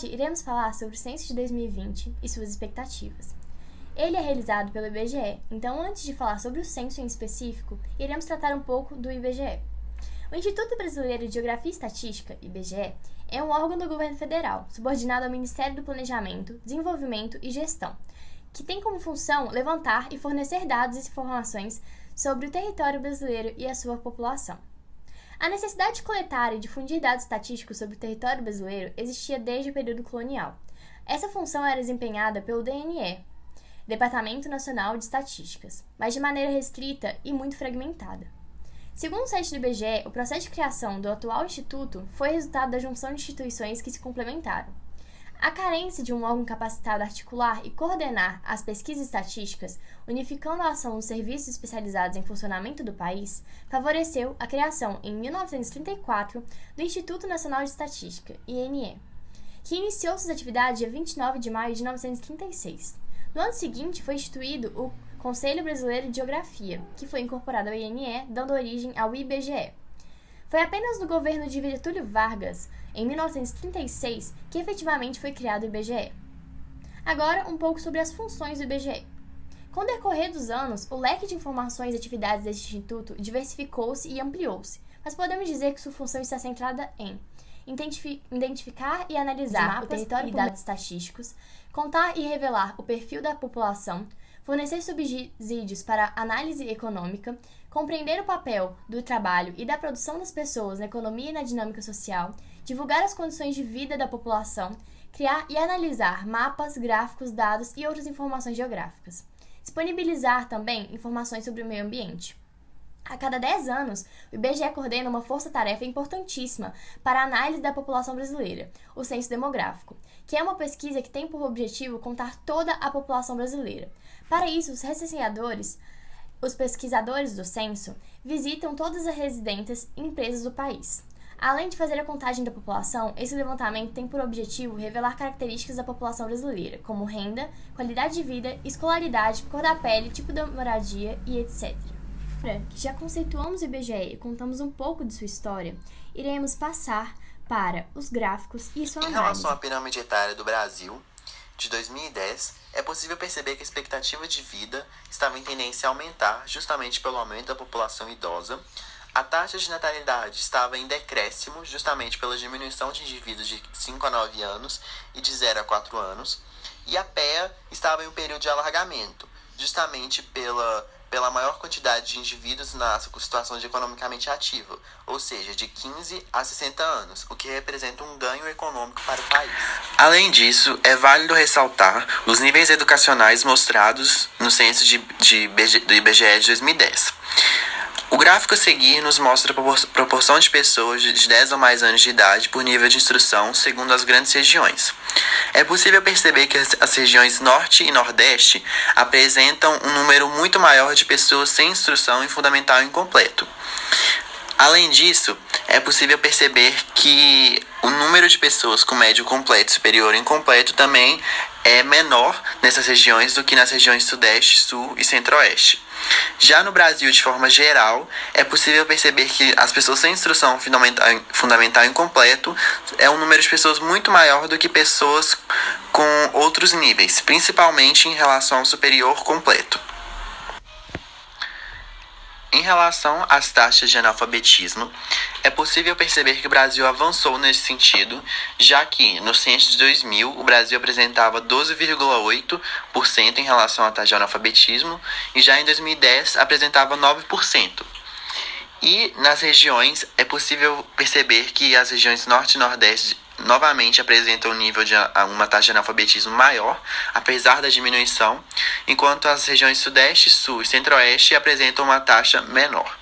Hoje iremos falar sobre o Censo de 2020 e suas expectativas. Ele é realizado pelo IBGE, então antes de falar sobre o censo em específico, iremos tratar um pouco do IBGE. O Instituto Brasileiro de Geografia e Estatística, IBGE, é um órgão do governo federal, subordinado ao Ministério do Planejamento, Desenvolvimento e Gestão, que tem como função levantar e fornecer dados e informações sobre o território brasileiro e a sua população. A necessidade de coletar e difundir dados estatísticos sobre o território brasileiro existia desde o período colonial. Essa função era desempenhada pelo DNE, Departamento Nacional de Estatísticas, mas de maneira restrita e muito fragmentada. Segundo o site do IBGE, o processo de criação do atual instituto foi resultado da junção de instituições que se complementaram. A carência de um órgão capacitado a articular e coordenar as pesquisas estatísticas, unificando a ação dos serviços especializados em funcionamento do país, favoreceu a criação, em 1934, do Instituto Nacional de Estatística, INE, que iniciou suas atividades dia 29 de maio de 1936. No ano seguinte, foi instituído o Conselho Brasileiro de Geografia, que foi incorporado ao INE, dando origem ao IBGE. Foi apenas no governo de Getúlio Vargas, em 1936, que efetivamente foi criado o IBGE. Agora, um pouco sobre as funções do IBGE. Com o decorrer dos anos, o leque de informações e atividades deste instituto diversificou-se e ampliou-se, mas podemos dizer que sua função está centrada em identificar e analisar o território e dados estatísticos, contar e revelar o perfil da população, fornecer subsídios para análise econômica, compreender o papel do trabalho e da produção das pessoas na economia e na dinâmica social, divulgar as condições de vida da população, criar e analisar mapas, gráficos, dados e outras informações geográficas. Disponibilizar também informações sobre o meio ambiente. A cada 10 anos, o IBGE coordena uma força-tarefa importantíssima para a análise da população brasileira, o Censo Demográfico, que é uma pesquisa que tem por objetivo contar toda a população brasileira. Para isso, os pesquisadores do censo visitam todas as residências e empresas do país. Além de fazer a contagem da população, esse levantamento tem por objetivo revelar características da população brasileira, como renda, qualidade de vida, escolaridade, cor da pele, tipo de moradia e etc. Que já conceituamos o IBGE e contamos um pouco de sua história, iremos passar para os gráficos e sua análise. Em relação à pirâmide etária do Brasil, de 2010, é possível perceber que a expectativa de vida estava em tendência a aumentar justamente pelo aumento da população idosa. A taxa de natalidade estava em decréscimo justamente pela diminuição de indivíduos de 5 a 9 anos e de 0 a 4 anos. E a PEA estava em um período de alargamento, justamente pela maior quantidade de indivíduos na situação de economicamente ativa, ou seja, de 15 a 60 anos, o que representa um ganho econômico para o país. Além disso, é válido ressaltar os níveis educacionais mostrados no censo do IBGE de 2010. O gráfico a seguir nos mostra a proporção de pessoas de 10 ou mais anos de idade por nível de instrução segundo as grandes regiões. É possível perceber que as regiões Norte e Nordeste apresentam um número muito maior de pessoas sem instrução em fundamental incompleto. Além disso, é possível perceber que o número de pessoas com médio completo e superior incompleto também é menor nessas regiões do que nas regiões Sudeste, Sul e Centro-Oeste. Já no Brasil, de forma geral, é possível perceber que as pessoas sem instrução fundamental incompleto é um número de pessoas muito maior do que pessoas com outros níveis, principalmente em relação ao superior completo. Em relação às taxas de analfabetismo, é possível perceber que o Brasil avançou nesse sentido, já que no censo de 2000 o Brasil apresentava 12,8% em relação à taxa de analfabetismo e já em 2010 apresentava 9%. E nas regiões é possível perceber que as regiões Norte e Nordeste novamente apresentam um nível de uma taxa de analfabetismo maior, apesar da diminuição, enquanto as regiões Sudeste, Sul e Centro-Oeste apresentam uma taxa menor.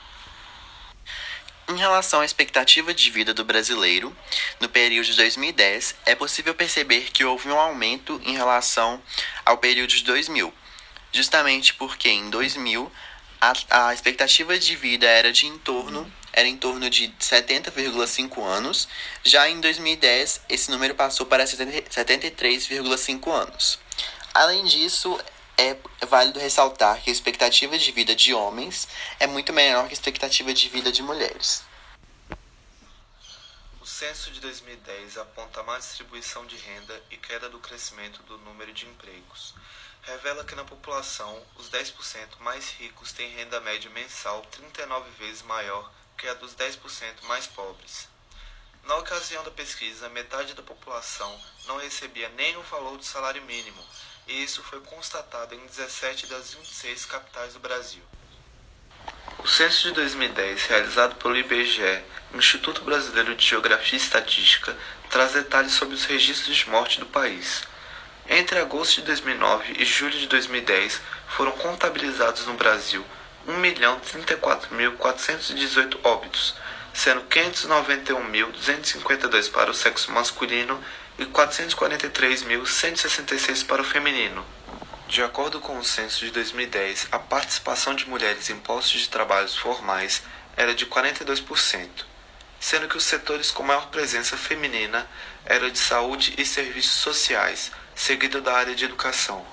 Em relação à expectativa de vida do brasileiro, no período de 2010, é possível perceber que houve um aumento em relação ao período de 2000, justamente porque em 2000 a expectativa de vida era em torno de 70,5 anos, já em 2010 esse número passou para 73,5 anos. Além disso, é válido ressaltar que a expectativa de vida de homens é muito menor que a expectativa de vida de mulheres. O censo de 2010 aponta má distribuição de renda e queda do crescimento do número de empregos. Revela que na população, os 10% mais ricos têm renda média mensal 39 vezes maior que a dos 10% mais pobres. Na ocasião da pesquisa, metade da população não recebia nem o valor do salário mínimo, e isso foi constatado em 17 das 26 capitais do Brasil. O censo de 2010, realizado pelo IBGE, Instituto Brasileiro de Geografia e Estatística, traz detalhes sobre os registros de morte do país. Entre agosto de 2009 e julho de 2010, foram contabilizados no Brasil 1.034.418 óbitos, sendo 591.252 para o sexo masculino e 443.166 para o feminino. De acordo com o censo de 2010, a participação de mulheres em postos de trabalhos formais era de 42%, sendo que os setores com maior presença feminina eram de saúde e serviços sociais, seguido da área de educação.